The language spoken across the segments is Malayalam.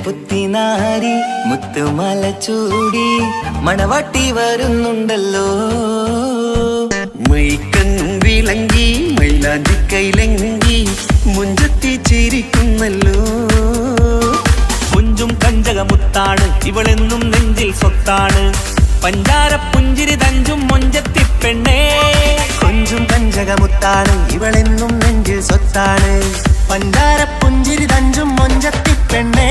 പുത്തിനാരി മുത്തുമല ചൂടി മണവാട്ടി വരുന്നുണ്ടല്ലോ. മൈക്കണ്ണും വിളങ്ങി മൈലാഞ്ചി കൈലങ്കി മുഞ്ചത്തി ചിരിക്കുന്നല്ലോ. കുഞ്ചും കഞ്ചകമുത്താണ് ഇവളെന്നും നെഞ്ചിൽ സ്വത്താണ്. പഞ്ചാര പുഞ്ചിരി തഞ്ചും മൊഞ്ചത്തി പെണ്ണേ. കുഞ്ചും കഞ്ചകമുത്താണ് ഇവളെന്നും നെഞ്ചിൽ സ്വത്താണ്. പഞ്ചാര പുഞ്ചിരി തഞ്ചും മൊഞ്ചത്തി പെണ്ണേ.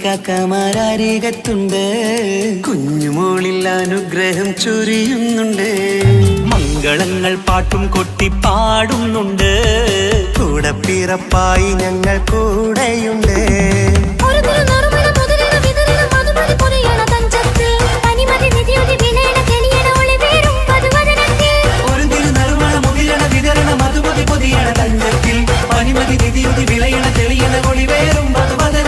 കാക്കമാരരികത്തുണ്ട്. കുഞ്ഞുമോളിൽ അനുഗ്രഹം ചൊരിയുന്നുണ്ട്. മംഗളങ്ങൾ പാട്ടും കൊട്ടി പാടുന്നുണ്ട്. കൂടെ പിറപ്പായി ഞങ്ങൾ കൂടെയുണ്ട്. മധുമതി പൊതിയണ തഞ്ചത്തിൽ പനിമതി നിധിയുതി വിളയണ തെളിയണ ഒളിവേറും മധുവദന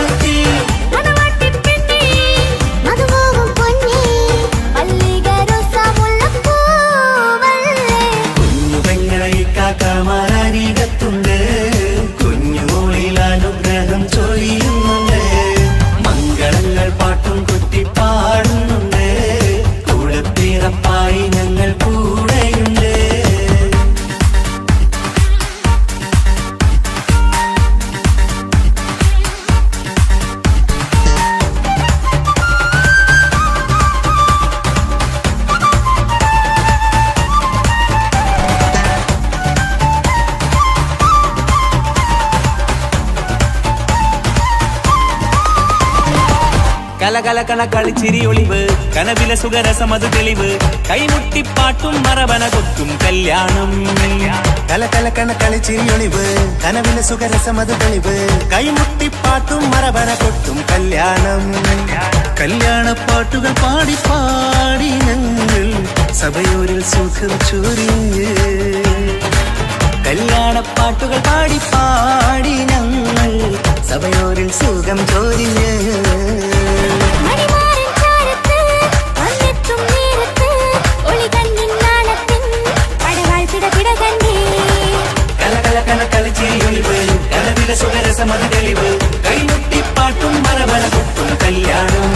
കലകലകണ കളിച്ചിരി ഒളിവ് കനവിലെ സുഖരസമത് തെളിവ് കൈമുട്ടിപ്പാട്ടും മറവന കൊത്തും കല്യാണം കലകലകണ കളിച്ചിരിയൊളിവ് കനവിലെ സുഖരസമത് തെളിവ് കൈമുട്ടിപ്പാട്ടും മറവന കൊട്ടും കല്യാണം കല്യാണപ്പാട്ടുകൾ പാടി പാടി ഞങ്ങൾ സഭയൂരിൽ സുഖം ചൊരിഞ്ഞ് കല്യാണപ്പാട്ടുകൾ പാടി പാടി ഞങ്ങൾ സഭയോരിൽ സുഖം ചൊരിഞ്ഞ് കളിച്ചിരിയൊളിവ് കനവിലെ സുഖരസമത് തെളിവ് കൈമുട്ടിപ്പാട്ടും മറവന കൊട്ടും കല്യാണം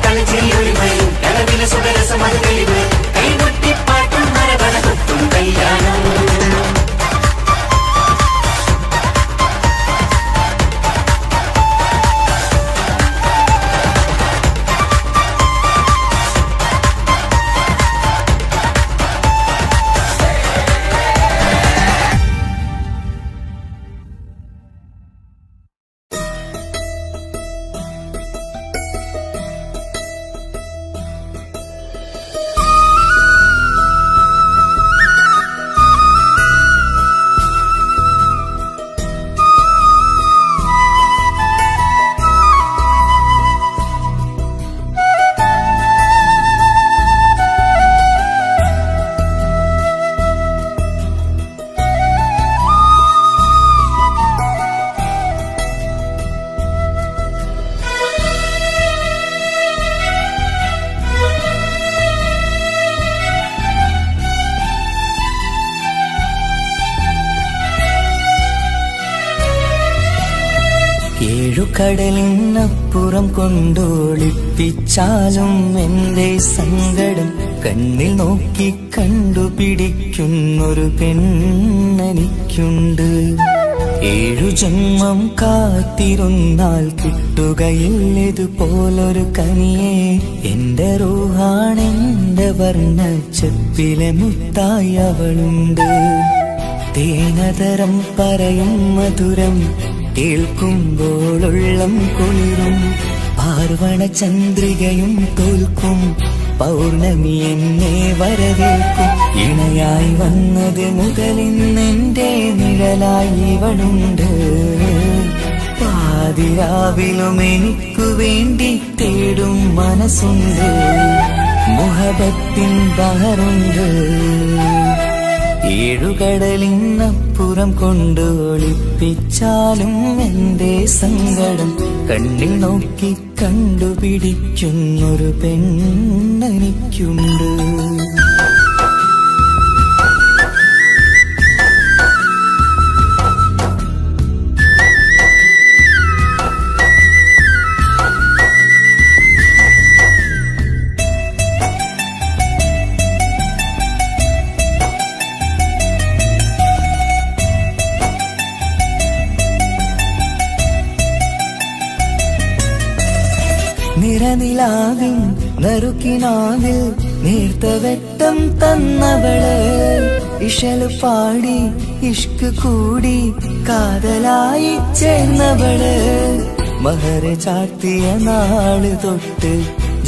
കളിച്ചിരിയൊളിവ് കനവിലെ സുഖരസമത് തെളിവ് കൈമുട്ടിപ്പാട്ടും മറവന കൊട്ടും കല്യാണം ഏഴുകടലിനപ്പുറം കൊണ്ടോളിപ്പിച്ചാലും എന്റെ സങ്കടം കണ്ണിൽ നോക്കി കണ്ടുപിടിക്കുന്നൊരു പെണ്ണെനിക്കുണ്ട്. 7 ജന്മം കാത്തിരുന്നാൽ കിട്ടുകയില്ലതുപോലൊരു കനിയെ. എന്റെ റൂഹാണെന്റെ വർണ്ണച്ചെപ്പിലെ മുത്തായി അവളുണ്ട്. തേനതരം പറയും മധുരം കേൾക്കുമ്പോളുള്ളം കുളിരും. പാർവണ ചന്ദ്രികയും തോൽക്കും പൗർണമി എന്നെ വരവേൽക്കും. ഇണയായി വന്നത് മുതലിന്നെന്റെ നിഴലായി ഇവളുണ്ട്. പാതിരാവിലും എനിക്കു വേണ്ടി തേടും മനസ്സുണ്ട്. മുഹബത്തിൻ ബഹറുണ്ട്. 7 കടലിനപ്പുറം കൊണ്ട് ഒളിപ്പിച്ചാലും എന്റെ സങ്കടം കണ്ണിൽ നോക്കി കണ്ടുപിടിക്കുന്നൊരു പെണ്ണെനിക്കുണ്ട്. നിറനിലാവിൻ നറുക്കിനാവിൽ നേർത്ത വെട്ടം തന്നവള്. ഇഷല് പാടി ഇഷ്ക് കൂടി കാതലായി ചേർന്നവള്. മഹർ ചാർത്തിയ നാള് തൊട്ട്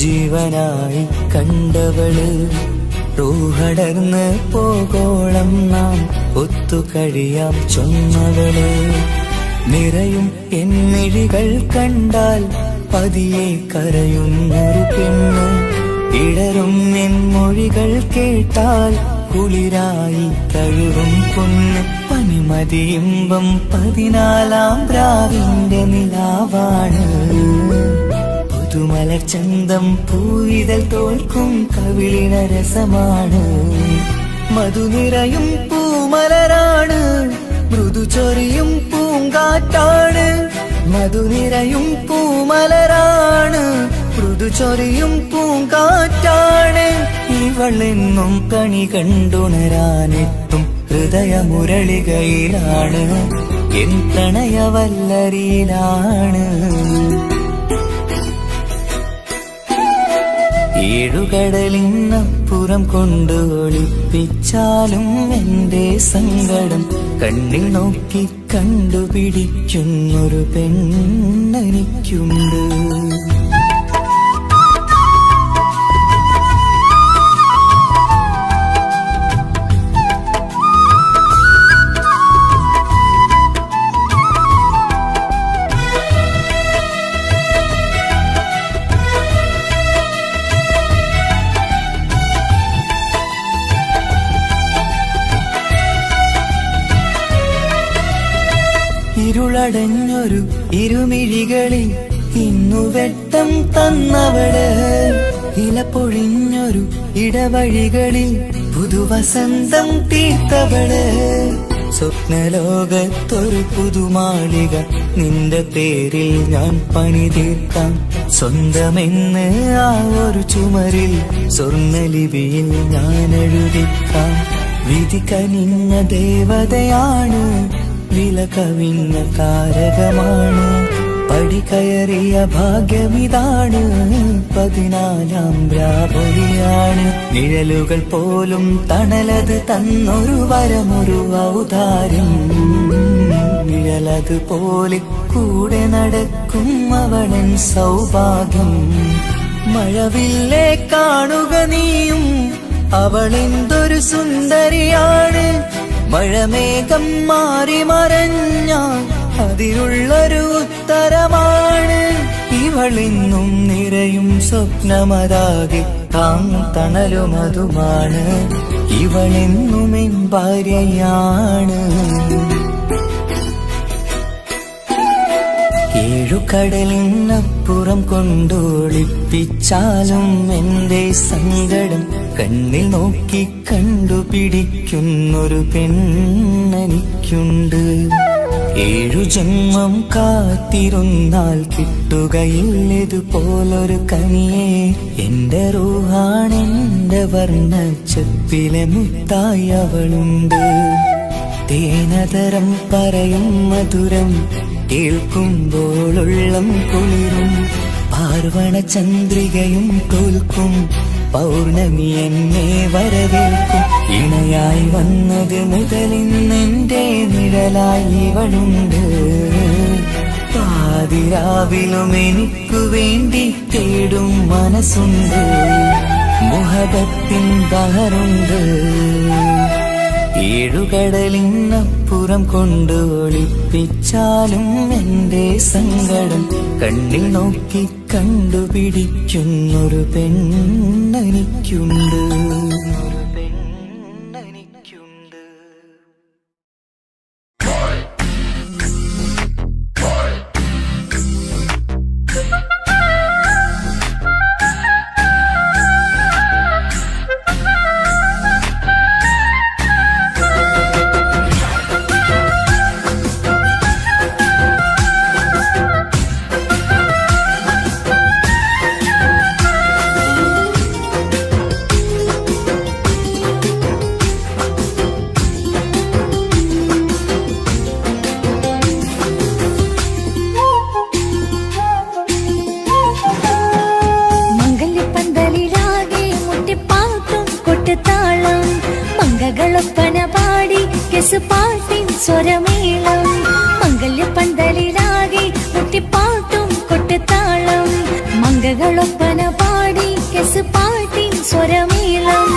ജീവനായി കണ്ടവള്. റൂഹടർന്ന് പോകോളം നാം ഒത്തുകഴിയാം ചൊന്നവള്. നിറയും എന്നിഴികൾ കണ്ടാൽ പതിയെ കരയുന്നൊരു പെണ്ണ്. ഇടറും എൻ മൊഴികൾ കേട്ടാൽ കുളിരായി തഴുകും പൊന്ന്. പനിമതിയിമ്പം 14-ാം പ്രാവിന്റെ നിലാവാണ്. പുതുമലർ ചന്തം പൂവിതൽ തോൽക്കും കവിളിന രസമാണ്. മധുനിറയും പൂമലരാണ്. മൃദു ചൊരിയും പൂങ്കാറ്റാണ്. മധുനിറയും പൂമലരാണ്. മൃദു ചൊരിയും പൂങ്കാറ്റാണ്. ഇവളെന്നും കണി കണ്ടുണരാനെത്തും ഹൃദയമുരളികയിലാണ്. എൻ പ്രണയവല്ലരിയിലാണ്. ഏഴുകടലിനപ്പുറം കൊണ്ട് ഒളിപ്പിച്ചാലും എന്റെ സങ്കടം കണ്ണിൽ നോക്കി കണ്ടുപിടിക്കുന്നൊരു പെണ്ണെനിക്കുണ്ട്. ഇരുളടഞ്ഞൊരു ഇരുമിഴികളിൽ ഇന്നു വെട്ടം തന്നവള്, ഇല പൊഴിഞ്ഞൊരു ഇടവഴികളിൽ പുതുവസന്തം തീർത്തവള്. സ്വപ്നലോകത്തൊരു പുതുമാളിക നിന്റെ പേരിൽ ഞാൻ പണി തീർക്കാം. സ്വന്തമെന്ന് ആ ഒരു ചുമരിൽ സ്വർണ്ണലിപിയിൽ ഞാൻ എഴുതിക്കാം. വിധി കനിഞ്ഞ ദേവതയാണ്, വില കവിഞ്ഞ താരകമാണ്. പടി കയറിയ ഭാഗ്യമിതാണ്, 14ാം രാപൊലിയാണ്. നിഴലുകൾ പോലും തണലത് തന്നൊരു വരമൊരു ഔദാര്യം. നിഴലത് പോലെ കൂടെ നടക്കും അവളൻ സൗഭാഗ്യം. മഴവില്ലേ കാണുക നീയും, അവളെന്തൊരു സുന്ദരിയാണ്. മഴമേഘം മാറി മറഞ്ഞാൽ അതിനുള്ളൊരു ഉത്തരമാണ്. ഇവളിന്നും നിറയും സ്വപ്നമതാകെ തണലുമതുമാണ്. ഇവളെന്നും എൻ ഭാര്യയാണ്. ഏഴുകടലിനപ്പുറം കൊണ്ടൊളിപ്പിച്ചാലും എന്റെ സങ്കടം കണ്ണിൽ നോക്കി കണ്ടുപിടിക്കുന്നൊരു പെണ്ണെനിക്കുണ്ട്. 7 ജന്മം കാത്തിരുന്നാൽ കിട്ടുകയില്ലതുപോലൊരു കനിയെ. എന്റെ റൂഹാണെന്റെ വർണ്ണച്ചപ്പിലെ മുത്തായി അവളുണ്ട്. തേനതരം പറയും മധുരം കേൾക്കുമ്പോളുള്ളം കുളിരും. പാർവണ ചന്ദ്രികയും തോൽക്കും, പൗർണമി എന്നെ വരവേൽക്കും. ഇണയായി വന്നത് മുതലിന്നെന്റെ നിഴലായി ഇവളുണ്ട്. പാതിരാവിലും എനിക്കു വേണ്ടി തേടും മനസ്സുണ്ട്. മുഹബത്തിൻ ബഹറുണ്ട്. ഏഴുകടലിനപ്പുറം കൊണ്ട് ഒളിപ്പിച്ചാലും എന്റെ സങ്കടം കണ്ണിൽ നോക്കി കണ്ടുപിടിക്കുന്നൊരു പെണ്ണെനിക്കുണ്ട്. പാട്ടിൻ സ്വരമേളം മംഗല്യപ്പന്തലിലാകെ മുട്ടിപ്പാട്ടും കൊട്ടുതാളം. മംഗകളൊപ്പന പാടി കെസ് പാട്ടിൻ സ്വരമേളം.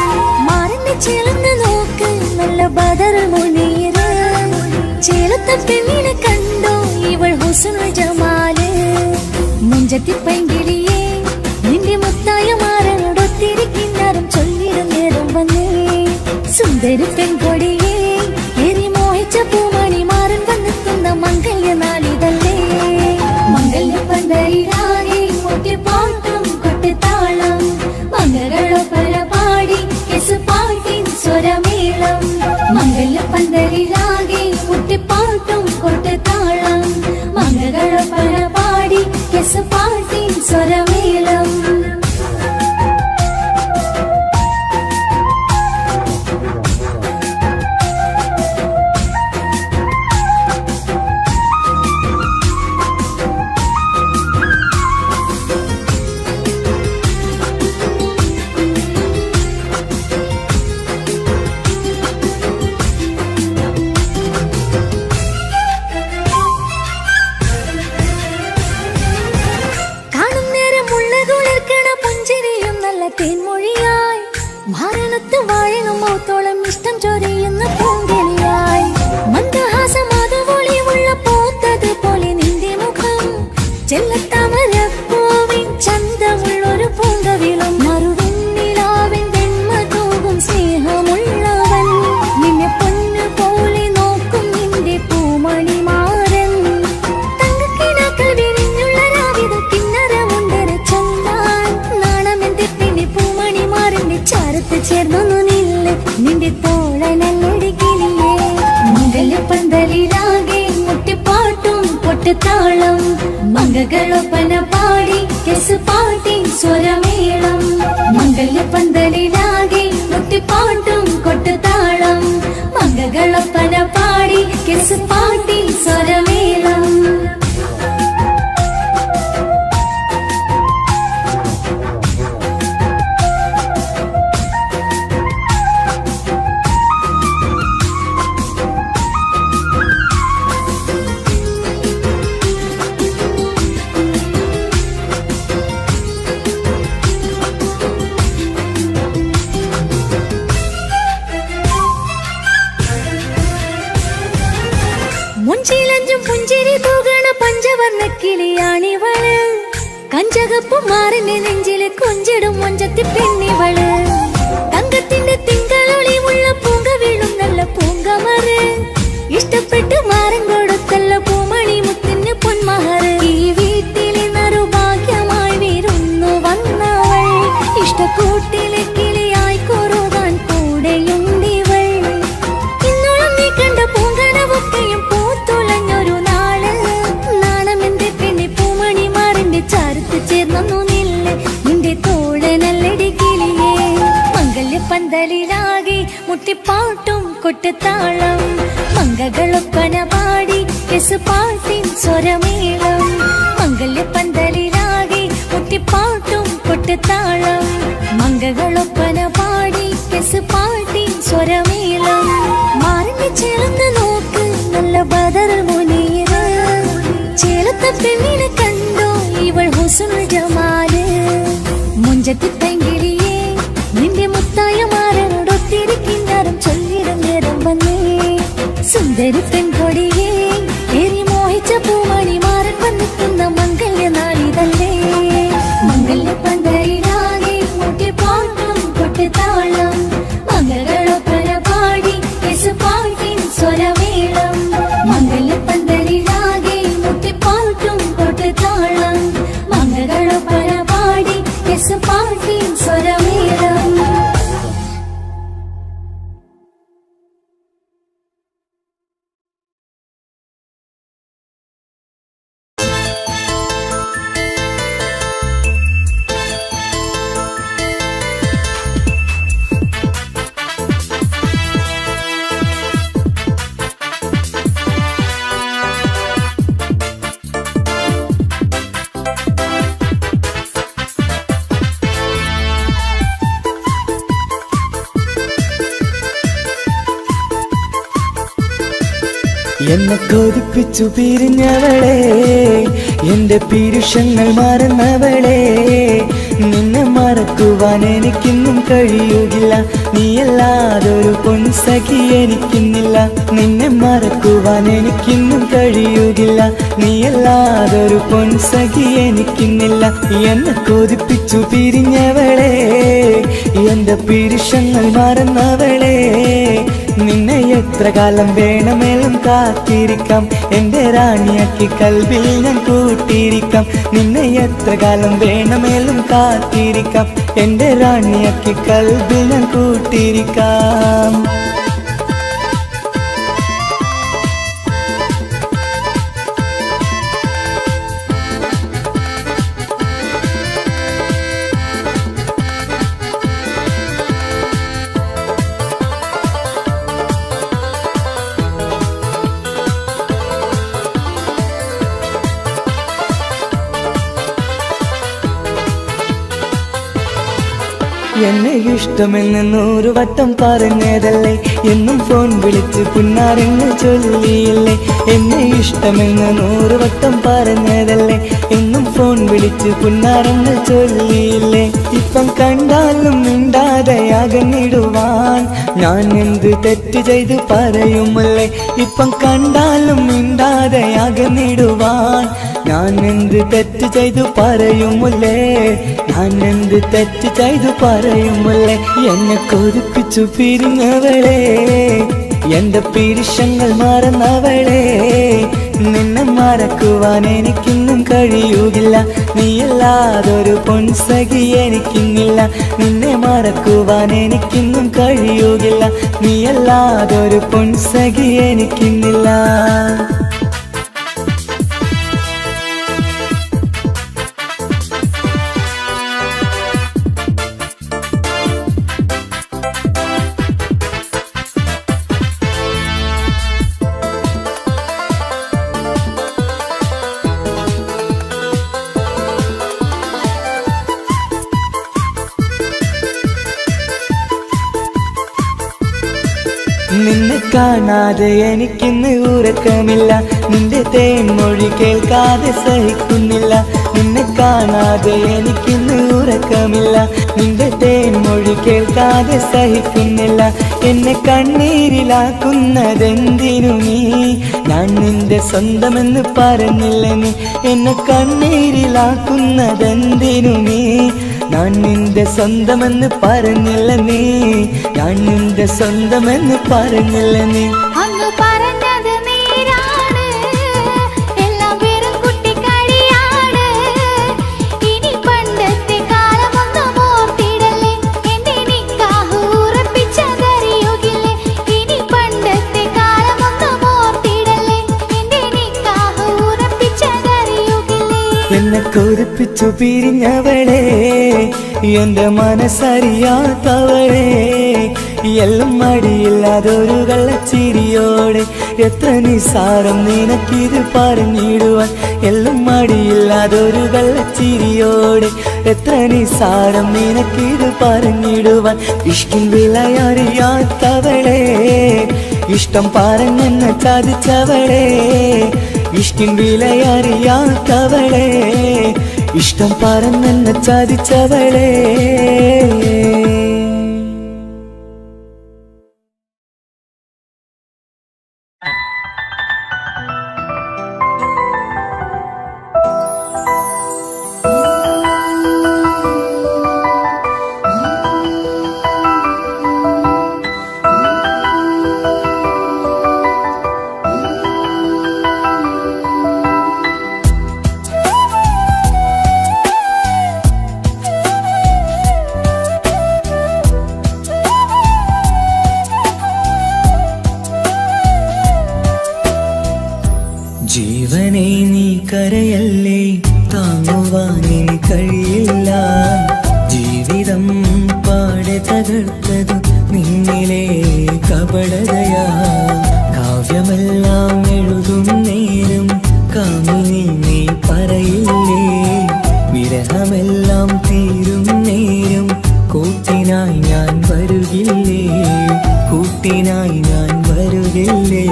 മാറിന്റെ ചേർന്ന് നോക്ക് നല്ല ബദർ മുനീറ്. ചേലത്തെ പെണ്ണിനെ കണ്ടോ ഇവൾ ഹുസ്നുൽ ജമാല്. മുഞ്ചത്തി പൈങ്കിളിയെ നിന്റെ മുത്തായ മാറനോടൊത്തിരിക്കിന്നാരും ചൊല്ലിടും നേരം വന്നേ. സുന്ദരി പെൺകൊടിയെ പൂമണി മാറൻ വന്നെത്തുന്ന മംഗല്യ നാളിതല്ലേ. മംഗല്യപ്പന്തലിലാകെ മുട്ടിപ്പാട്ടും കൊട്ടുതാളം. മംഗളൊപ്പന പാടി കെസ് പാട്ടിൻ സ്വരമേളം. മംഗല്യപ്പന്തലിലാകെ മുട്ടിപ്പാട്ടും കൊട്ടുതാളം. മംഗളൊപ്പന പാടി കെസ് പാട്ടിൻ സ്വരമേളം. മരണത്ത് വാഴണം മൗത്തോളം ഇഷ്ടം ചൊരിയുന്ന പൂങ്കിളിയായി മന്ദഹാസം അതുപൊളിയുള്ള പൂത്തത് പോലെ നിന്റെ മുഖം ചെല്ലത്താമരപ്പൂവിൻ ചന്തമുള്ളൊരു പൂങ്കവിളം മറുവെണ്ണിലാവിൻ വെണ്മ തൂകും സ്നേഹമുള്ളവൻ നിന്നെ പൊന്നു പോലെ നോക്കും നിന്റെ പൂമണിമാരൻ തങ്കക്കിനാക്കൾ വിരിഞ്ഞുള്ള രാവിത കിന്നരമുണ്ടര ചൊല്ലാൻ നാണമെന്റെ പെണ്ണെ പൂമണിമാരന്റെ ചാരത്ത് ചേർന്നൊന്നു നില്ല് നിന്റെ തോളനല്ലടിക്കില്ലേ മംഗല്യപ്പന്തലിലാകെ മുട്ടിപ്പാട്ടും പൊട്ടുതാളം മംഗകളൊപ്പന പാടി കെസ് പാട്ടി സ്വരമേളം മംഗല്യപ്പന്തലിലാകെ മുട്ടിപ്പാട്ടും കൊട്ടുതാളം മംഗകളൊപ്പന പാടി കെസ് പാട്ടി സ്വരമേളം മുഞ്ചിലഞ്ചും പുഞ്ചിരി തൂകണ പഞ്ചവർണ്ണ കിളിയാണിവള് കഞ്ചകപ്പും മാറിന്റെ നെഞ്ചില് കൊഞ്ചിടും മൊഞ്ചത്തി പെണ്ണിവള് തങ്കത്തിന്റെ തിങ്കളൊളിവുള്ള പൂങ്ക വീഴും നല്ല പൂങ്കമറ് ഇഷ്ടപ്പെട്ട് മാറൻ കൊടുത്തല്ല പൂമണി മുത്തിന് പൊന്മഹറ് ഈ വീട്ടിലെ നറുഭാഗ്യമായി വീരുന്നു വന്നവൾ ഇഷ്ടക്കൂട്ടിലെ കിളിയായി കൊറുകാൻ കൂടെയുണ്ടിവൾ ഇന്നോളം നീ കണ്ട പൂങ്കനവൊക്കെയും പൂത്തുലഞ്ഞൊരു നാള് നാണമെന്റെ പെണ്ണെ പൂമണിമാറിന്റെ ചാരത്ത് ചേർന്നു നില്ല് നിന്റെ തോളനല്ലടി കിളിയേ മംഗല്യപ്പന്തലിലാകെ മുട്ടിപ്പാട്ടും കൊട്ടുതാളം മംഗകളൊപ്പന പാടി കെസ് പാട്ടിൻ സ്വരമേളം മംഗല്യപ്പന്തലിലാകെ മുട്ടിപ്പാട്ടും കൊട്ടുതാളം മംഗകളൊപ്പന പാടി കെസ് പാട്ടിൻ സ്വരമേളം മാറിന്റെ ചേർന്ന് നോക്ക് നല്ല ബദർ മുനീറ് ചേലത്തെ പെണ്ണിനെ കണ്ടോ ഇവൾ ഹുസ്നുൽ ജമാല് മുഞ്ചത്തി പെങ്കിളിയേ നിന്റെ മുത്തായ മാറനോടൊത്തിരിക്കിന്നാരം ചൊല്ലിടും നേരം വന്നേ സുന്ദരി പെൺകൊടിയേ ഏറി മോഹിച്ച പൂമണി മാറൻ വന്നെത്തുന്ന മംഗല്യ നാളിതല്ലേ മംഗല്യപ്പന്തലിലാകെ മുട്ടിപ്പാട്ടും കൊട്ടുതാളം മംഗളൊപ്പന പാടി കെസ് പാട്ടിൻ സ്വരമേളം മംഗല്യപ്പന്തലിലാകെ മുട്ടിപ്പാട്ടും കൊട്ടുതാളം മംഗളൊപ്പന പാടി കെസ് പാട്ടിൻ സ്വരമേളം എന്നെ കൊതിപ്പിച്ചു പിരിഞ്ഞവളെ എന്റെ പീരുഷങ്ങൾ മറന്നവളെ നിന്നെ മറക്കുവാൻ എനിക്കിന്നും കഴിയുകില്ല നീയല്ലാതൊരു പൊൻസഖി എനിക്കിന്നില്ല നിന്നെ മറക്കുവാൻ എനിക്കിന്നും കഴിയുകില്ല നീയല്ലാതൊരു പൊൻസഖി എനിക്കിന്നില്ല എന്നെ കൊതിപ്പിച്ചു പിരിഞ്ഞവളെ എന്റെ പീരുഷങ്ങൾ മറന്നവളെ നിന്നെ എത്ര കാലം വേണമെങ്കിലും കാത്തിരിക്കാം എന്റെ റാണിയാക്കി കൽവിൽ ഞാൻ കൂട്ടിയിരിക്കാം നിന്നെ എത്ര കാലം വേണമെങ്കിലും കാത്തിരിക്കാം എന്റെ റാണിയാക്കി കൽവിൽ ഞാൻ കൂട്ടിയിരിക്കാം എന്നെ ഇഷ്ടമെന്ന് 100 വട്ടം പറഞ്ഞതല്ലേ എന്നും ഫോൺ വിളിച്ച് പുന്നാരങ്ങൾ ചൊല്ലിയില്ലേ എന്നെ ഇഷ്ടമെന്ന് 100 വട്ടം പറഞ്ഞതല്ലേ എന്നും ഫോൺ വിളിച്ച് പുന്നാരങ്ങൾ ചൊല്ലിയില്ലേ ഇപ്പം കണ്ടാലും മിണ്ടാതെയാ അകന്നിടുവാൻ ഞാൻ എന്ത് തെറ്റ് ചെയ്ത് പറയുമല്ലേ ഇപ്പം കണ്ടാലും മിണ്ടാതെ അകന്നിടുവാൻ ഞാൻ എന്ത് തെറ്റ് ചെയ്തു പറയുമല്ലേ ഞാൻ എന്ത് തെറ്റ് ചെയ്തു പറയുമല്ലേ എന്നെ കൊതിപ്പിച്ചു പിരിഞ്ഞവളെ എന്റെ പിരിശങ്ങൾ മറന്നവളെ നിന്നെ മറക്കുവാൻ എനിക്കിന്നും കഴിയുകില്ല നീയല്ലാതൊരു പൊൻസഖി എനിക്കിന്നില്ല നിന്നെ മറക്കുവാൻ എനിക്കിന്നും കഴിയുകില്ല നീയല്ലാതൊരു പൊൻസഖി എനിക്കിന്നില്ല നിന്നെ കാണാതെ എനിക്കിന്ന് ഉറക്കമില്ല നിന്റെ തേൻമൊഴി കേൾക്കാതെ സഹിക്കുന്നില്ല നിന്നെ കാണാതെ എനിക്കിന്ന് ഉറക്കമില്ല നിന്റെ തേൻമൊഴി കേൾക്കാതെ സഹിക്കുന്നില്ല എന്നെ കണ്ണീരിലാക്കുന്നതെന്തിനു നീ ഞാൻ നിന്റെ സ്വന്തമെന്ന് പറഞ്ഞില്ല നീ എന്നെ കണ്ണീരിലാക്കുന്നതെന്തിനു നീ ഞാൻ നിന്റെ സ്വന്തമെന്ന് പറഞ്ഞില്ല നീ ഞാൻ നിന്റെ സ്വന്തമെന്ന് പറഞ്ഞില്ല നീ അങ്ങ് പറഞ്ഞത് നേരാണ് എല്ലാം വെറും കുട്ടിക്കളിയാണ് ഇനി പണ്ടത്തെ കാലമൊന്നും ഓർത്തിടല്ലേ എന്റെ നിക്കാഹ് ഉറപ്പിച്ചതറിയുകില്ലേ ഇനി പണ്ടത്തെ കാലമൊന്നും ഓർത്തിടല്ലേ എന്റെ നിക്കാഹ് ഉറപ്പിച്ചതറിയുകില്ലേ എന്നെ കൊതിപ്പിച്ചു പിരിഞ്ഞവളെ എന്റെ മനസ്സറിയാത്തവളെ എല്ലാം മടിയില്ലാതൊരു കള്ളച്ചിരിയോടെ എത്ര നിസാരം നിനക്കിത് പറഞ്ഞിടുവാൻ എല്ലാം മടിയില്ലാതൊരു കള്ളച്ചിരിയോടെ എത്ര നിസാരം നിനക്കിത് പറഞ്ഞിടുവാൻ ഇഷ്കിൻ വിലയറിയാത്തവളെ ഇഷ്ടം പറഞ്ഞെന്നെ ചതിച്ചവളെ ഇഷ്കിൻ വിലയറിയാത്തവളെ ഇഷ്ടം പറഞ്ഞെന്നെ ചതിച്ചവളെ ജീവനെ നീ കരയല്ലേ താങ്ങുവാനിനി കഴിയില്ല ജീവിതം പാടെ തകർത്തതു നിന്നിലെ കപടതയാ കാവ്യമെല്ലാം എഴുതും നേരം കാമിനി നീ പറയില്ലേ വിരഹമെല്ലാം തീരും നേരം കൂട്ടിനായി ഞാൻ വരുകില്ലേ കൂട്ടിനായി ഞാൻ വരുകില്ലേ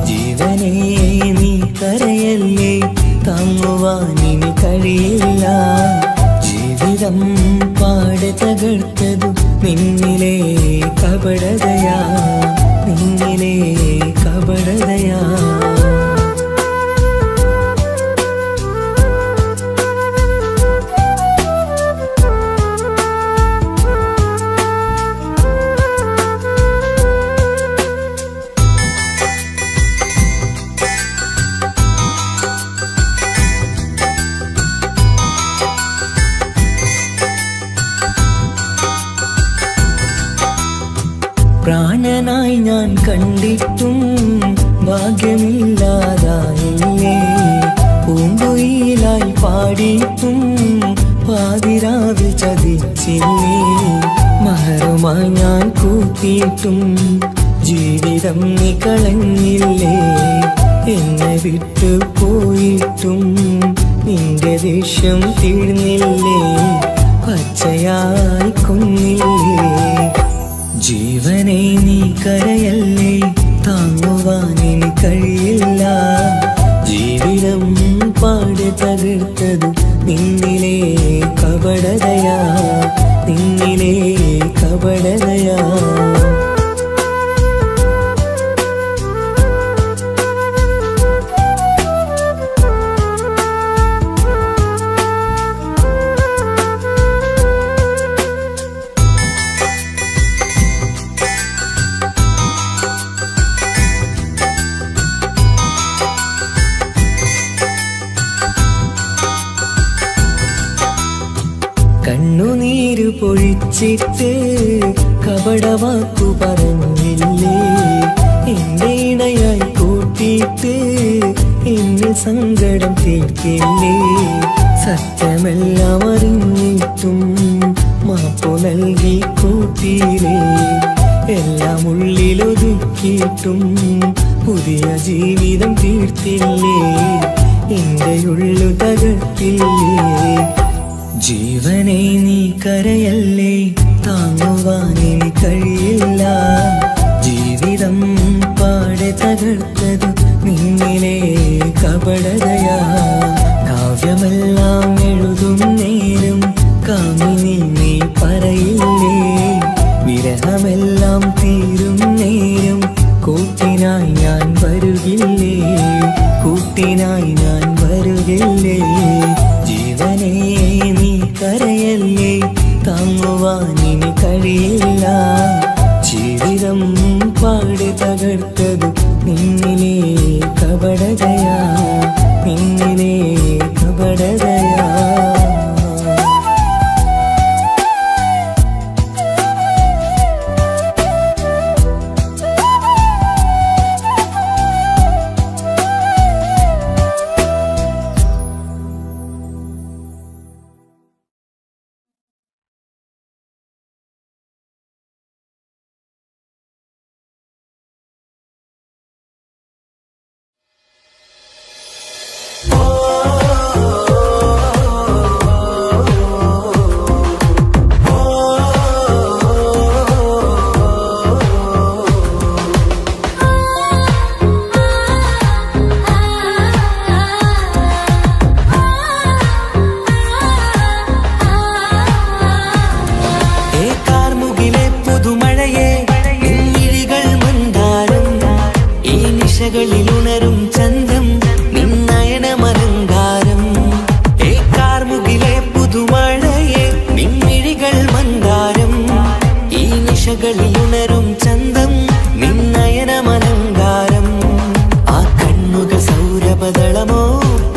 ജീവനേ നീ കരയല്ലേ താങ്ങുവാനിനി കഴിയില്ല ജീവിതം പാടെ തകർത്തതു നിന്നിലെ കപടതയാ നിന്നിലെ കപടതയാ പ്രാണനായി ഞാൻ കണ്ടിട്ടും ഭാഗ്യമില്ലാതായില്ലേ പൂങ്കുയിലായി പാടിയിട്ടും പാതിരാവിൽ ചതിച്ചില്ലേ മഹറുമായി ഞാൻ കൂട്ടിയിട്ടും ജീവിതം നീ കളഞ്ഞില്ലേ എന്നെ വിട്ടു പോയിട്ടും നിന്റെ ദേഷ്യം തീർന്നില്ലേ പച്ചയായി കൊന്നില്ലേ ജീവനെ നീ കരയല്ലേ താങ്ങുവാനിനി കഴിയില്ല ജീവിതം പാടെ തകർത്തതു നിന്നിലെ കപടതയാ നിന്നിലെ കപട വിളിച്ചിട്ട് കപടവാക്കു പറഞ്ഞില്ലേ, എന്റെ ഇണയായി കൂട്ടിയിട്ട് എന്നിൽ സങ്കടം തീർക്കില്ലേ. സത്യമെല്ലാം അറിഞ്ഞിട്ടും മാപ്പു നൽകി കൂട്ടിയില്ലേ, എല്ലാം ഉള്ളിലൊതുക്കിയിട്ടും പുതിയ ജീവിതം തീർത്തില്ലേ, എന്റെ ഉള്ളു തകർത്തില്ലേ. ജീവനെ നീ കരയല്ലേ, താങ്ങുവാനിനി കഴിയില്ല. ജീവിതം പാടെ തകർത്തത് നിന്നിലെ കപടതയാ. കാവ്യമെല്ലാം എഴുതും നേരം കാമിനി നീ പറയില്ലേ, വിരഹമെല്ലാം തീരും നേരം കൂട്ടിനായി ഞാൻ വരുകില്ലേ, കൂട്ടിനായി ഞാൻ വരുകില്ലേ. ജീവനെ നീ കരയല്ലേ, താങ്ങുവാനിനി കഴിയില്ല. ജീവിതം പാടെ തകർത്തത് നിന്നിലെ കപടതയാ, നിന്നിലെ കപടതയാ. ിലുണരും ചന്തം നിന്നയനമലങ്കാരം. കാർമുകിലെ പുതുമഴയെ നിൻമിഴികൾ മന്ദാരം. ഈ നിശകളിലുണരും ചന്തം നിന്നയനമലങ്കാരം. ആ കണ്ണുകൾ സൗരഭദളമോ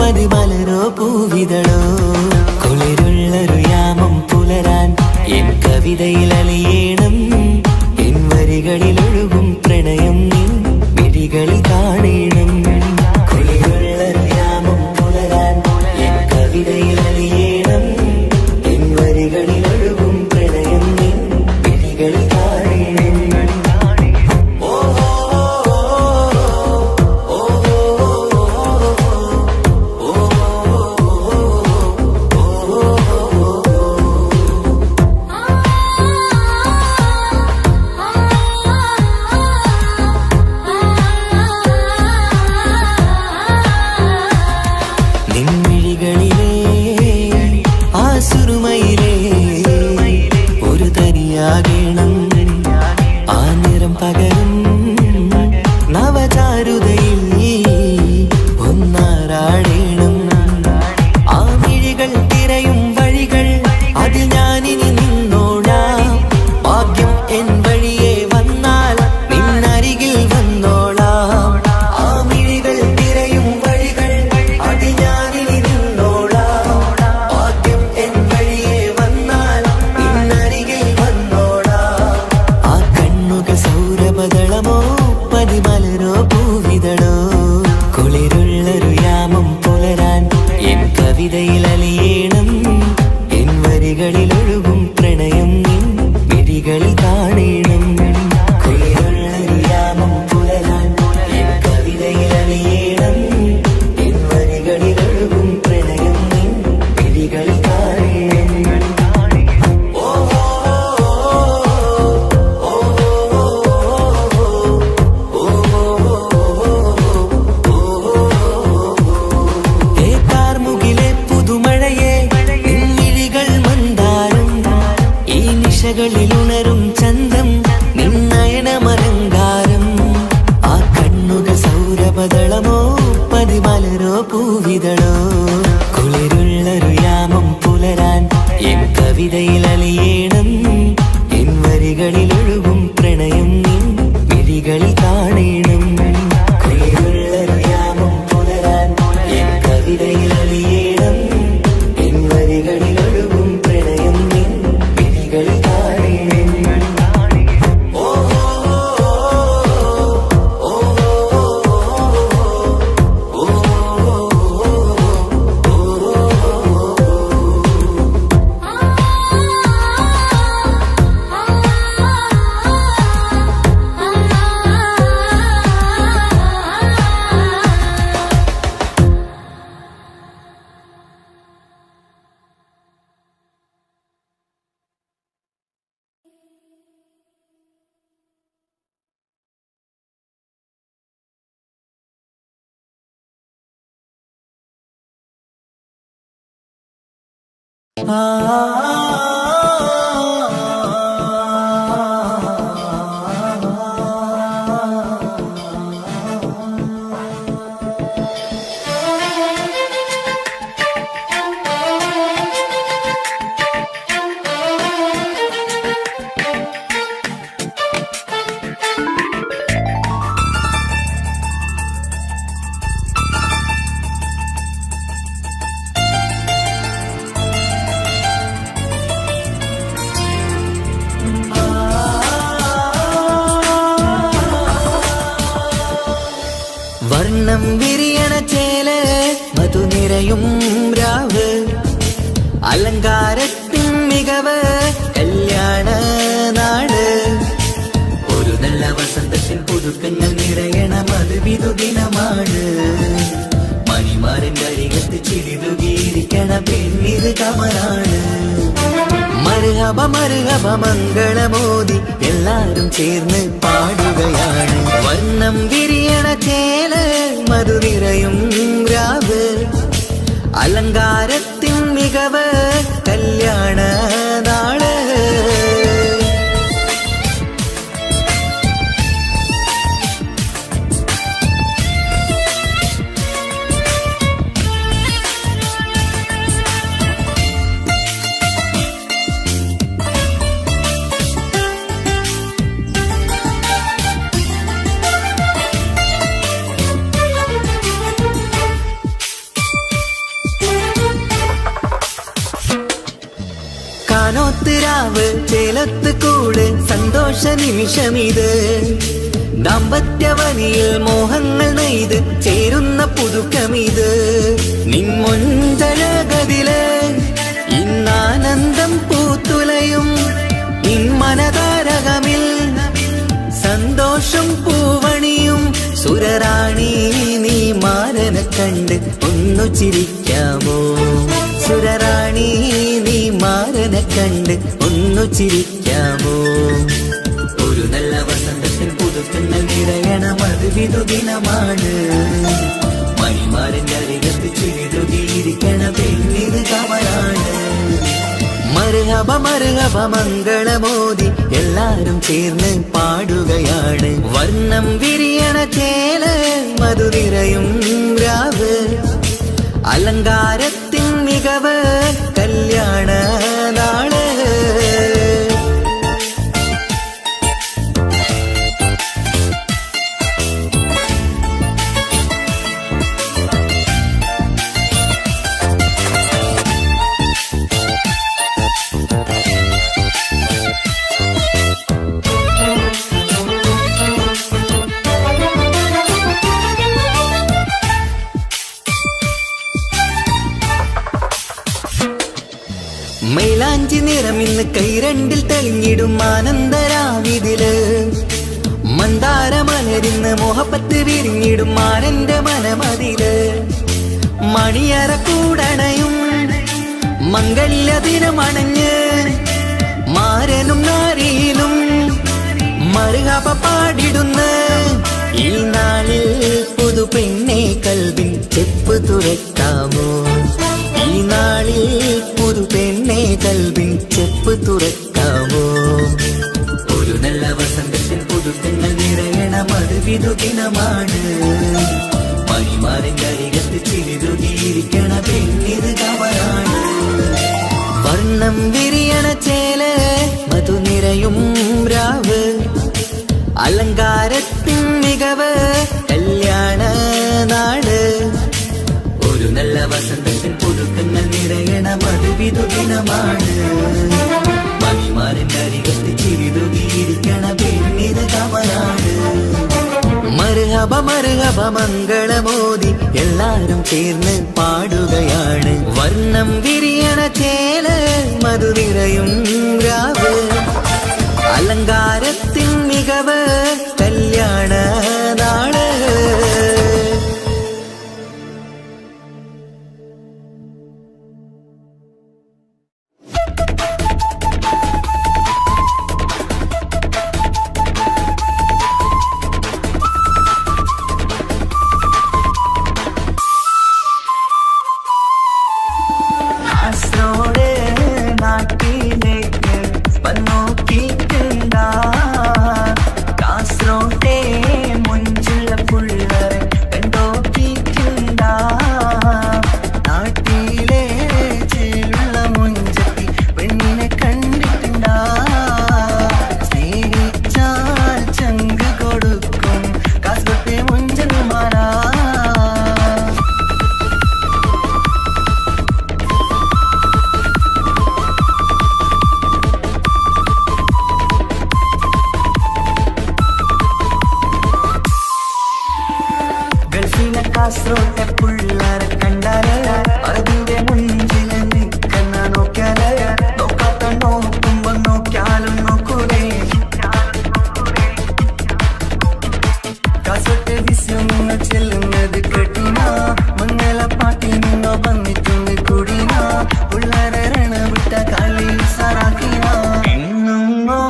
പതിമലരോ പൂവിതളോ. കുളിരുള്ളൊരു യാമം പുലരാൻ എൻ കവിതയിൽ അലിയേണം. എൻ വരികളിലൊഴുകും പ്രണയം നിൻ മിഴികളിൽ കാണണം. കുളിരുള്ളൊരു യാമം പുലരാൻ എൻ കവിതയിൽ അലിയേണം. എൻ വരികളിലൊഴുകും പ്രണയം നിൻ മിഴികളിൽ കാണണം. ദിശകളിലുണരും ചന്തം നിന്നയനമലങ്കാരം. ആ കണ്ണുകൾ സൗരഭദളമോ പതിമലരോ പൂവിതളോ. കുളിരുള്ളൊരു യാമം പുലരാൻ എൻ കവിതയിൽ അലിയേണം. എൻ വരികളിലൊഴുകും പ്രണയം നിൻ മിഴികളിൽ കാണണം. കുളിരുള്ളൊരു യാമം പുലരാൻ എൻ കവിതയിൽ അലിയേണം. എൻ വരികളിലൊഴുകും പ്രണയം നിൻ മിഴികളിൽ കാണണം. വർണ്ണം വിരിയണ ചേല മധുനിരയും രാവ് അലങ്കാരത്തിൻ മികവ് കല്യാണ നാട് ഒരു നല്ല വസന്തത്തിൻ പുതുക്കങ്ങൾ നിറയണ മധുവിധു ദിനമാണ് മണിമാരന്റെ അരികത്ത് ചിരിതുകീരിക്കണ പെണ്ണിത് കമലാണ് മർഹബ മർഹബ മംഗളമോദി എല്ലാരും ചേർന്ന് പാടുകയാണ് വർണ്ണം വിരിയണ ചേല മധുനിരയും രാവ് അലങ്കാരത്തിൻ മികവ് കല്യാണ നാള് കാനോത്തിരാവ് ചേലത്ത് കൂട് സന്തോഷ നിമിഷമിത് ദാമ്പത്യവനിയിൽ മോഹങ്ങൾ നെയ്ത് ചേരുന്ന പുതുക്കമിത് നിൻമൊഞ്ചഴകതില് ഇന്നാനന്ദം പൂത്തുലയും ഇൻമനതാരകമിൽ സന്തോഷം പൂവണിയും സുരറാണി നീ മാരനെ കണ്ട് ഒന്നു ചിരിക്കാമോ സുരറാണി നീ മാരനെ കണ്ട് ഒന്നു ചിരിക്കാമോ ഒരു നല്ല വസന്തത്തിൽ പുതുക്കങ്ങൾ നിറയണ മധുവിധു ദിനമാണ് മണിമാരന്റെ അരികത്ത് ചിരിതുകീരിക്കണ പെണ്ണിത് കമലാണ് മർഹബ മർഹബ മംഗളമോദി എല്ലാരും ചേർന്ന് പാടുകയാണ് വർണ്ണം വിരിയണ ചേല മധുനിരയും രാവ് അലങ്കാരത്തിൻ മികവ് കല്യാണ നാള് മൈലാഞ്ചി നിറമിന്ന് കൈരണ്ടിൽ തെളിഞ്ഞിടും ആനന്ദരാവിതില് മന്ദാരമലരിന്ന് മോഹപ്പത്ത് വിരിഞ്ഞിടും മാനന്റെ മനമതില് മണിയറ കൂടണയും മംഗല്യ ദിനമണഞ്ഞ് മാരനും നാരിയിലും മർഹബ പാടിടുന്ന ഈ നാളിൽ പുതു പെണ്ണെ കൽവിൻ ചെപ്പ് തുറക്കാമോ ഈ നാളിൽ പുതു പെണ്ണെ കൽവിൻ ചെപ്പ് തുറക്കാമോ ഒരു നല്ല വസന്തത്തിൽ പുതുക്കങ്ങൾ നിറയണ മധുവിധു ദിനമാണ് മണിമാരന്റെ അരികത്ത് ചിരിതുകീരിക്കണ പെണ്ണിത് കമലാണ് വർണ്ണം വിരിയണ ചേല മധുനിരയും രാവ് അലങ്കാരത്തിൻ മികവ് കല്യാണ നാട് ഒരു നല്ല വസന്തത്തിൽ പുതുക്കങ്ങൾ നിറയണ മധുവിധു ദിനമാണ് മണിമാരന്റെ അരികത്ത് ചിരിതുകീരിക്കണ പെണ്ണിത് കമലാണ് മർഹബ മർഹബ മംഗളമോദി എല്ലാരും ചേർന്ന് പാടുകയാണ് വർണ്ണം വിരിയണ ചേല മധുനിരയും രാവ് അലങ്കാരത്തിൻ മികവ് കല്യാണ നാള് Asrode കാസർഗോട്ടെ പിള്ളേരെ കണ്ടാല് അതിന്റെ മുഞ്ചിൽ നിൽക്കുന്ന നോക്കിയാല് നോക്കാത്ത നോക്കുമ്പോ നോക്കിയാലും നോക്കൂലേ കാസർഗോട്ടെ വിസ്യങ്ങൾ ചെല്ലുന്നത് കേട്ടിന മംഗള പാട്ടിൽ നിന്നോ വന്നിട്ടുണ്ട് കൂടിന പിള്ളേരെ രണ വിട്ട കളി സാറാക്കിന എങ്ങോ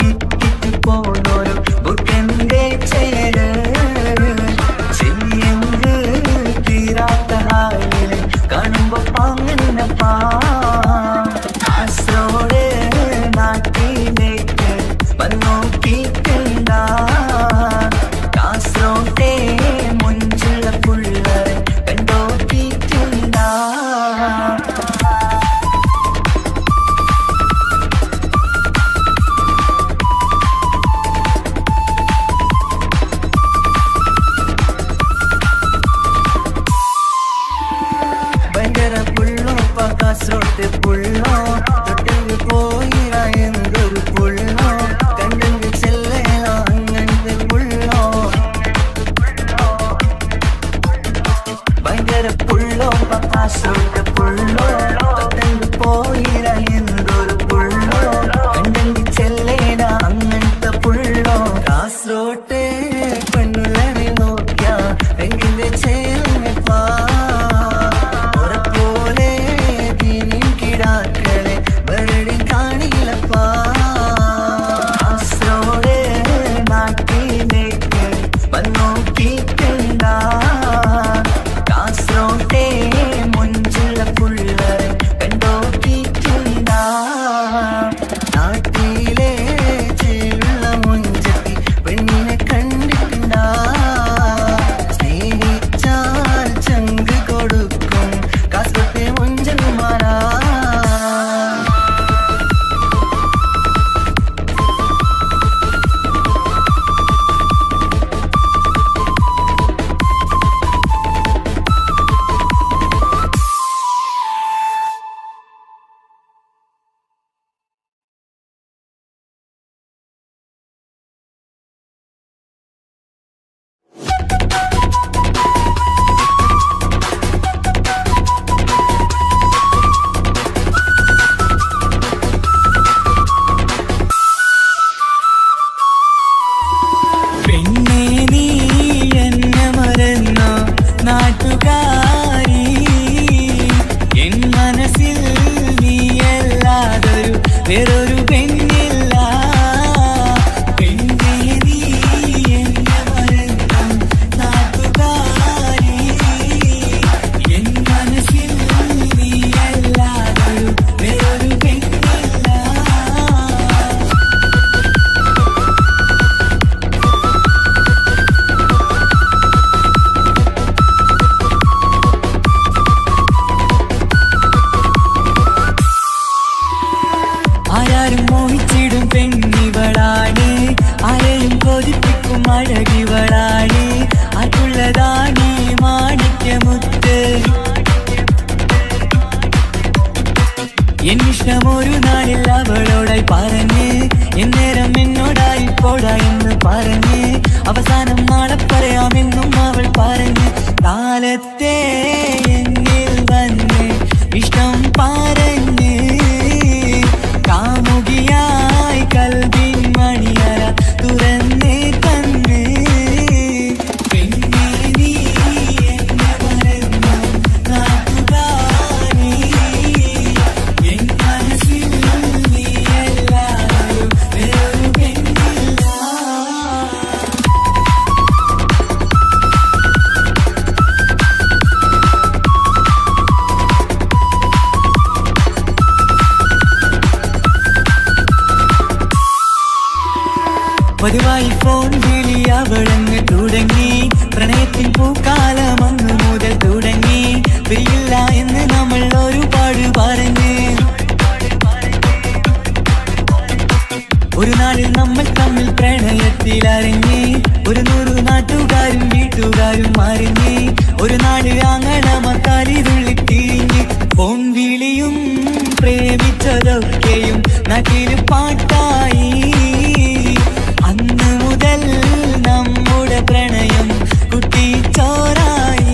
ഇട്ടിട്ട് പോണോരു ബുട്ടന്റെ ചേര് ചെയ്യങ്ക് തീരാത്ത ഹാലില് കാണുമ്പോ പാങ്ങനപ്പാ കാസർഗോഡ് നാട്ടിലേക്ക് വന്നോക്കിട്ടുണ്ട കാസർഗോട്ടെ മുഞ്ചുള്ള പിള്ളേരെ കണ്ടോക്കിട്ടുണ്ട ഭയങ്കര പുള്ളോ കാസർഗോട്ടെ പുള്ളോ തൊട്ടെങ്കിൽ പോയിര എന്തൊരു പുള്ളോ കണ്ടെങ്കിൽ ചെല്ലലോ അങ്ങനത്തെ പുള്ളോ ഭയങ്കര പുള്ളോ കാസർഗോട്ടെ പുള്ളോ തൊട്ടെങ്കിൽ പോയിര എന്തൊരു പുള്ളോ കണ്ടെങ്കിൽ ചെല്ലല അങ്ങനത്തെ പുള്ളോ കാസർഗോട്ടെ പെണ്ണുള്ളവരെ നോക്കിയ എങ്കിന്റെ ചേർന്നപ്പാ കാസർഗോട്ടെ മുഞ്ചുള്ള പിള്ളേരെ കണ്ടോക്കിട്ടുണ്ട നാട്ടിലെ ചേലുള്ള മുഞ്ചത്തി പെണ്ണിനെ കണ്ടിട്ടുണ്ട സ്നേഹിച്ചാൽ ചങ്ക് കൊടുക്കും കാസർഗോട്ടെ മുഞ്ചന്മാരാ പെണ്ണേ നീ എന്നെ മറന്നോ നാട്ടുകാരി എൻ മനസ്സിൽ നീയല്ലാതൊരു വേറൊരു പെണ്ണില്ല പെണ്ണേ നീ എന്നെ മറന്നോ നാട്ടുകാരി എൻ മനസ്സിൽ നീയല്ലാതൊരു വേറൊരു പെണ്ണില്ല ആരാരും മോഹിച്ചിടും പെണ്ണിവളാണ് ആരെയും കൊതിപ്പിക്കും അഴകിവളാണ് ആർക്കുള്ളതാണ് മാണിക്യമുത്ത് എന്നിഷ്ടം ഒരു നാളിൽ അവളോടായി പറഞ്ഞ് എന്നേരം എന്നോടായി പോടാ എന്ന് പറഞ്ഞ് അവസാനം നാളെ പറയാമെന്നും അവൾ പറഞ്ഞ് കാലത്തെ എന്നിൽ വന്ന് ഇഷ്ടം പറഞ്ഞ് കാമുകിയായി കൽവിൻ മണിയറ തുറന്ന് തന്ന് പെണ്ണേ നീ എന്നെ മറന്നോ നാട്ടുകാരി എൻ മനസ്സിൽ നീയല്ലാതൊരു വേറൊരു പെണ്ണില്ല പതിവായി ഫോൺ വിളി അവളങ്ങ് തുടങ്ങി പ്രണയത്തിൻ പൂക്കാലം അന്ന് മുതൽ തുടങ്ങി പിരിയില്ല എന്ന് നമ്മൾ ഒരുപാട് പറഞ്ഞ് ഒരു നാളിൽ നമ്മൾ തമ്മിൽ പ്രണയത്തിൽ അറിഞ്ഞ് ഒരു 100 നാട്ടുകാരും വീട്ടുകാരും അറിഞ്ഞ് ഒരു നാട് ആങ്ങളമക്കാലിതുള്ളി തിരിഞ്ഞ് ഫോൺ വിളിയും പ്രേമിച്ചതൊക്കെയും നാട്ടിൽ പാട്ടായി അന്ന് മുതൽ നമ്മുടെ പ്രണയം കുട്ടിച്ചോറായി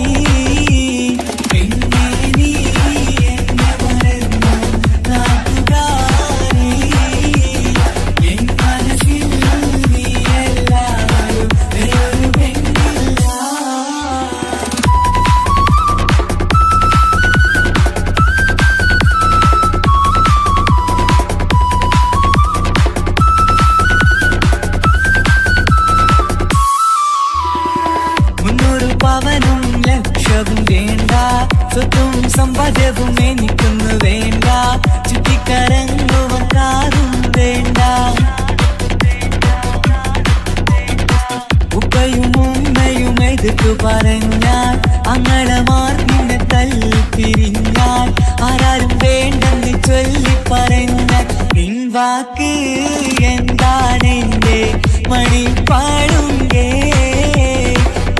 പദവും എനിക്കൊന്നു വേണ്ട, ചുറ്റിക്കറങ്ങുവാൻ കാറും വേണ്ട. ഉപ്പയും ഉമ്മയും എതിർത്തു പറഞ്ഞാൽ, അങ്ങളമാർ നിന്നെ തല്ലിപ്പിരിഞ്ഞാൽ, ആരാരും വേണ്ടെന്ന് ചൊല്ലി പറഞ്ഞാൽ, നിൻ വാക്ക് എന്താണെന്റെ മണിപ്പാടുങ്കേ.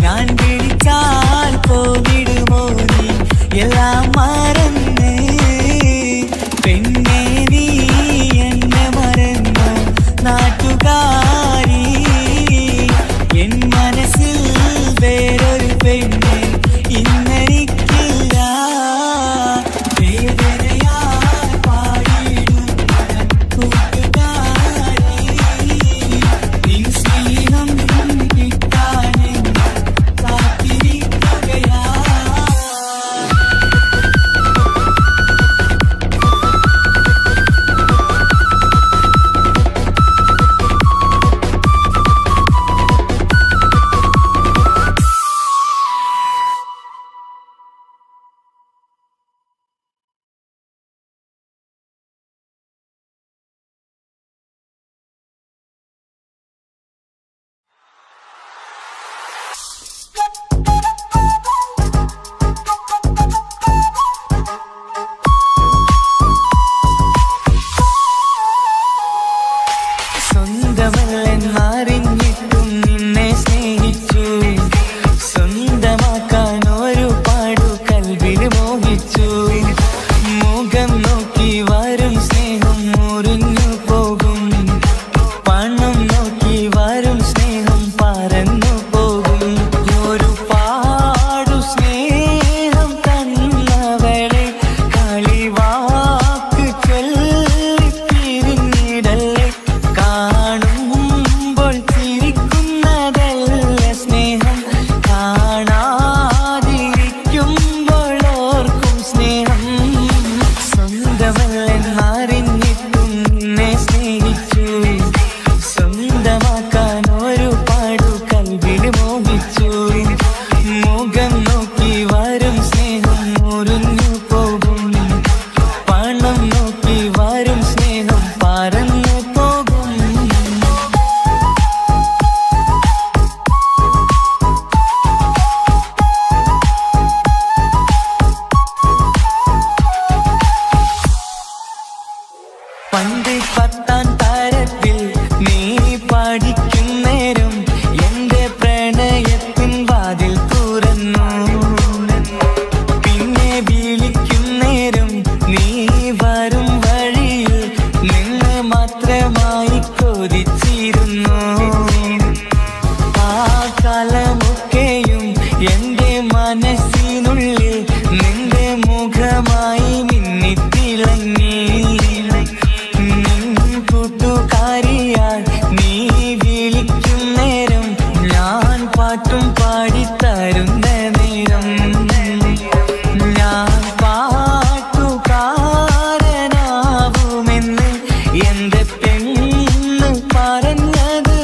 ഞാൻ വിളിച്ചാൽ പോവിടുമോ നീ എല്ലാം മറന്ന്? പെണ്ണേ നീ എന്നെ മറന്നു നാട്ടുകാരി, എൻ മനസ്സിൽ വേറൊരു പെണ്ണ് ഇന്നെനിക്കില്ല. വേദനയാൽ പാടിയിടുന്ന കൂട്ടുകാരി, നിൻ സ്നേഹം കിട്ടാൻ കാത്തിരിക്കുകയാ. സ്വന്തമല്ലെന്നറിഞ്ഞിട്ടും നിന്നെ സ്നേഹിച്ചു, സ്വന്തമാക്കാൻ ഒരുപാടു കൽവിൽ മോഹിച്ചു. മുഖം നോക്കി വരും സ്നേഹം മുറിഞ്ഞു പോകും, പണം നോക്കി വരും സ്നേഹം പറന്നു പോകും. ഒരുപാടു സ്നേഹം തന്നവളെ കളിവാക്ക് ചൊല്ലി പിരിഞ്ഞിടല്ലേ. കാണുമ്പോൾ ചിരിക്കുന്നതല്ല സ്നേഹം, കാണാതിരിക്കുമ്പോൾ ഓർക്കും സ്നേഹം. സ്വന്തമല്ലെന്നറിഞ്ഞിട്ടും നിന്നെ സ്നേഹിച്ചു, സ്വന്തമാക്കാൻ ഒരുപാടു കൽവിൽ മോഹിച്ചു. മുഖം നോക്കി വരും സ്നേഹം മുറിഞ്ഞു പോകും, പണം നോക്കി വരും സ്നേഹം പറന്നു പോകും. പണ്ട് 10ാം തരത്തിൽ നീ പഠിക്കുന്നേരം എന്റെ പ്രണയത്തിൻ വാതിൽ തുറന്നു. പിന്നെ വിളിക്കുന്നേരം നീ വരും വഴിയിൽ നിന്ന് മാത്രമായി കൊതിച്ചിരുന്നു. ആ കാലമൊക്കെയും എന്റെ മനസ്സിനുള്ളിൽ നിന്റെ മുഖമായി മിന്നിത്തിളങ്ങി. കൂട്ടുകാരിയാൽ നീ വിളിക്കുന്നേരം ഞാൻ പാട്ടും പാടിത്തരുന്ന നേരം, ഞാൻ പാട്ടുകാരനാവുമെന്ന് എന്റെ പെണ്ണ് പറഞ്ഞത്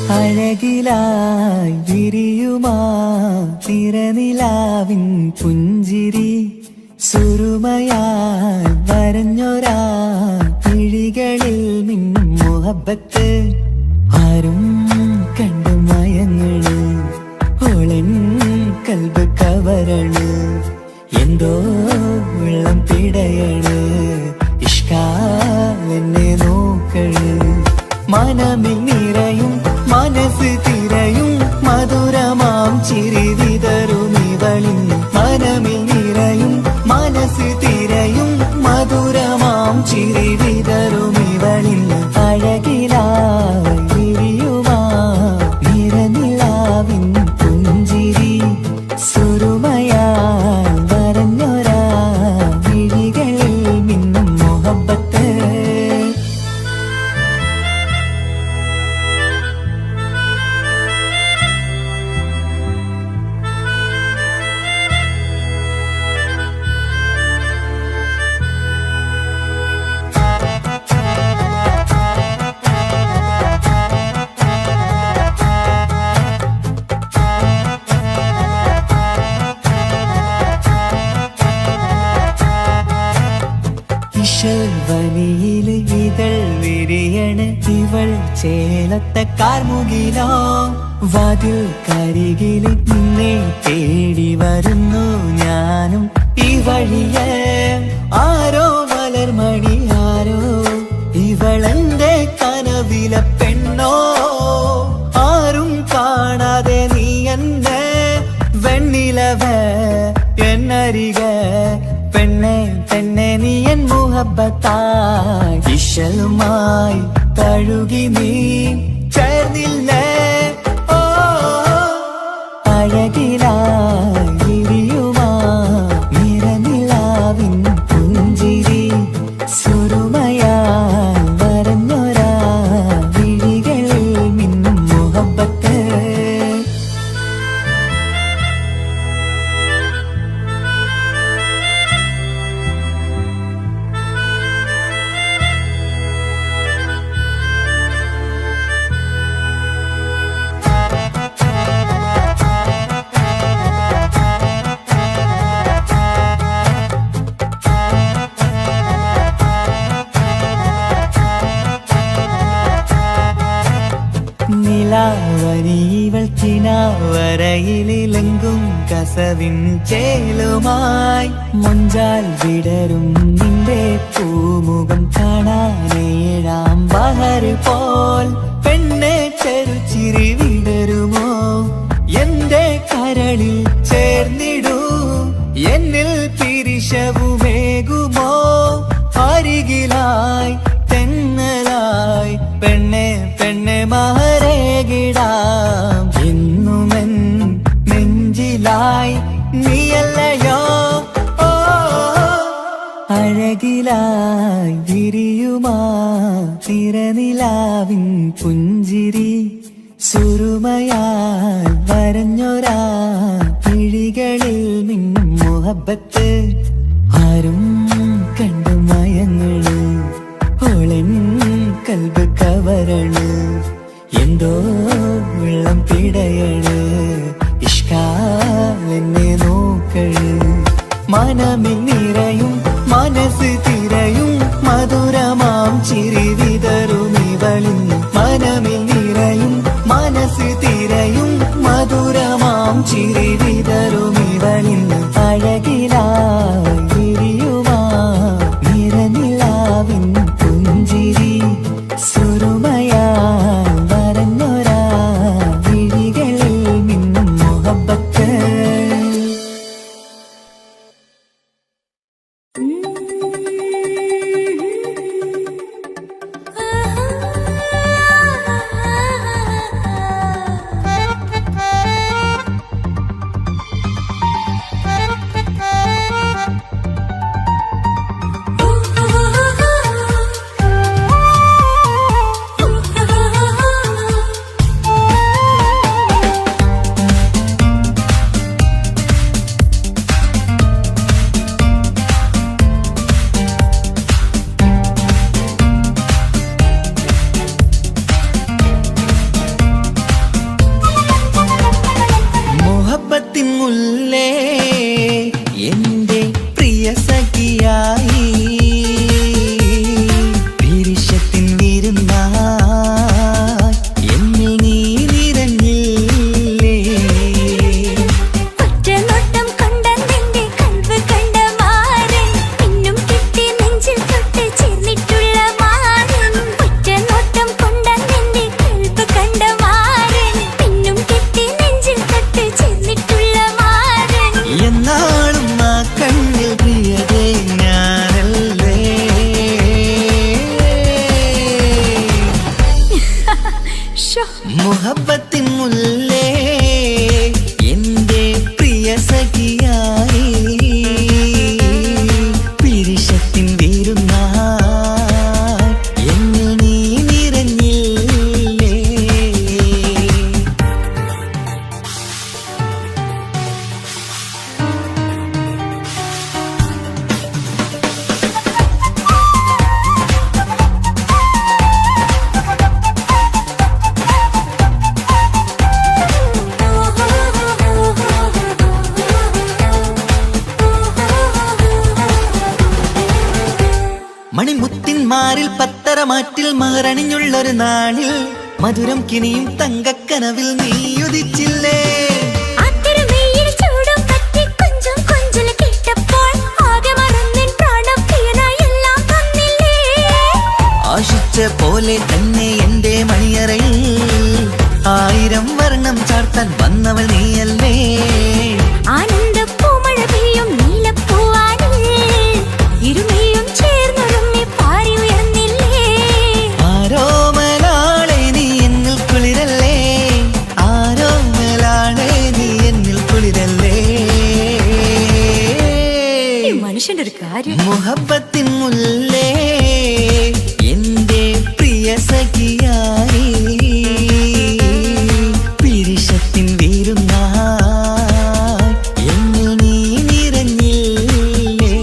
അഴകിലായി വിരിയുമാ തിരനിലാവിൻ പുഞ്ചിരി സുരുമയായി വരഞ്ഞൊരാ കിഴികളിൽ മിന്നും മുഹബത്ത് ആരും കണ്ടു മയങ്ങള് ഓളൻ കൽബ് കവരണ് എന്തോ വെള്ളം പിടയണ് ഇഷ്കാലെന്നെ നോക്കള് മനമിൽ നിറയും മനസ്സ് തിരയും മധുരമാം ചിരി വിതറും ഇവളിൻ മനമിൽ നിറയും മനസ്സ് തിരയും മധുരമാം ചിരി വിതറും ഇവളിൻ അഴകിലായി വിരിയുമാ നിറനിലാവിൻ പുഞ്ചിരി സുരുമയാൽ വരഞ്ഞൊരാ വിഴികളിൽ മിന്നും മുഹബത്ത് വനിയില് ഇതൾ വിരിയണ് ഇവൾ ചേലത്തെ കാർമുകിലോ വാതിൽ കരികില് നിന്നെ തേടി വരുന്നു ഞാനും ഈ വഴിയെ ആരോ മലർമണി ആരോ ഇവളെന്റെ കനവിലെ പെണ്ണോ ആരും കാണാതെ നീ എന്നെ വെണ്ണിലവ എന്നരിക പെണ്ണെ പെണ്ണെ നീ എൻ മുഹബത്തായി ഇശലുമായി തഴുകി നീ ചേർന്നില്ലേ ഓ അഴകിലായി വിരിയുമാ നിറനിലാവിൻ പുഞ്ചിരി സുരുമയാൽ വരഞ്ഞൊരാ വിഴികളിൽ മിന്നും മുഹബത്ത് നിലാവനിവൾ കിനാവരയിലെങ്കും കസവിൻ ചേലുമായി മുഞ്ചാൽ വിടരും നിന്റെ പൂമുഖം കാണാനേഴാം ബഹർ പോൽ പെണ്ണെ ചെറുചിരി വിടരുമോ എന്റെ കരളിൽ ചേർന്നിടൂ എന്നിൽ പിരിശവുമേകുമോ അരികിലായി തെന്നലായി പെണ്ണെ പെണ്ണെ മഹരേകിടാം എന്നുമെൻ നെഞ്ചിലായി നീയല്ലയോ ഓ അഴകിലായി വിരിയുമാ തിരനിലാവിൻ പുഞ്ചിരി സുരുമയാൽ വരഞ്ഞൊരാ കിഴികളിൽ മിന്നും മുഹബത്ത് ആരും കണ്ടു മയങ്ങള് ഓളൻ കൽബ് കവരണ് എന്തോ വെള്ളം പിടയണ് ഇഷ്കാലെന്നെ നോക്കള് മനമിൽ നിറയും മനസ്സ് തിരയും മധുരമാം ചിരി വിതറും ഇവളിൻ മനമിൽ നിറയും മനസ്സ് തിരയും മധുരമാം ചിരി വിതറും ഇവളിൻ അഴകിലായി വിരിയുമാ നിറനിലാവിൻ പുഞ്ചിരി സുരുമയാൽ വരഞ്ഞൊരാ വിഴികളിൽ മിന്നും മുഹബത്ത് ആഹാ മുഹബത്തിൻ മുല്ലേ എന്റെ പ്രിയ സഖിയായി പിരിശത്തിൻ വീരുന്നായി എന്നിൽ നീ നിറഞ്ഞില്ലേ. മണിമുത്തിന്മാരിൽ പത്തരമാറ്റിൽ മഹറണിഞ്ഞുള്ളൊരു നാളിൽ മധുരം കിനിയും തങ്കക്കനവിൽ നീ ഉദിച്ചില്ലേ. ആശിച്ച പോലെ തന്നെ എന്റെ മണിയറയിൽ 1000 വർണ്ണം ചാർത്താൻ വന്നവൾ നീയല്ലേ. ആനന്ദപ്പൂമഴ പെയ്യും നീലപ്പൂവാനിൽ ഇരുമയും ചേർന്നൊരുമ്മി പാറി ഉയർന്നില്ലേ. ആരോമലാളെ നീ എന്നിൽ കുളിരല്ലേ, ആരോമലാളെ നീ എന്നിൽ കുളിരല്ലേ. മനുഷ്യന്റെ ഒരു കാര്യം. മുഹബത്തിൻ മുല്ലേ എന്റെ പ്രിയ സഖിയായി പിരിശത്തിൻ വീരുന്നായി എന്നിൽ നീ നിറഞ്ഞില്ലേ.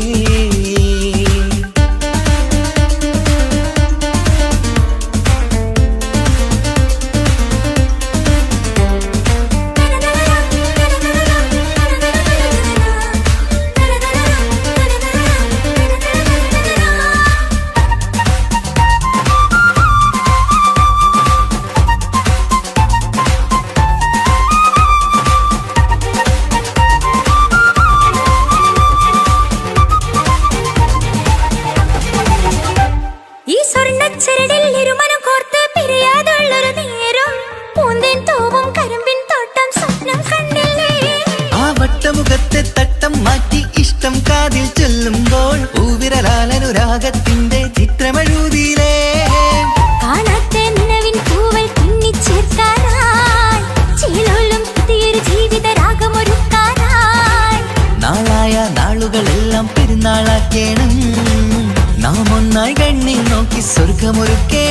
ഈ സ്വർണ്ണച്ചരടിൽ ഇരുമനം കോർത്ത് പിരിയാതുള്ളൊരു നേരം പൂന്തേൻ തൂവും കരിമ്പിൻ തോട്ടം സ്വപ്നം കണ്ടില്ലേ. ആ വട്ടമുഖത്തെ തട്ടം മാറ്റി ഇഷ്ടം കാതിൽ ചൊല്ലുമ്പോൾ പൂവിരലാലനുരാഗത്തിന്റെ ചിത്രമെഴുതിയിലേ. കാണാത്ത നിലവിൻ പൂവൽ പിന്നിച്ചേർക്കാനായി ചീലോലും പുതിയൊരു ജീവിത രാഗമൊരുക്കാനായി നാളായ നാളുകളെല്ലാം പെരുന്നാളാക്കേണം, നാം ഒന്നായി കണ്ണി നോക്കി സ്വർഗമൊരുക്കേ.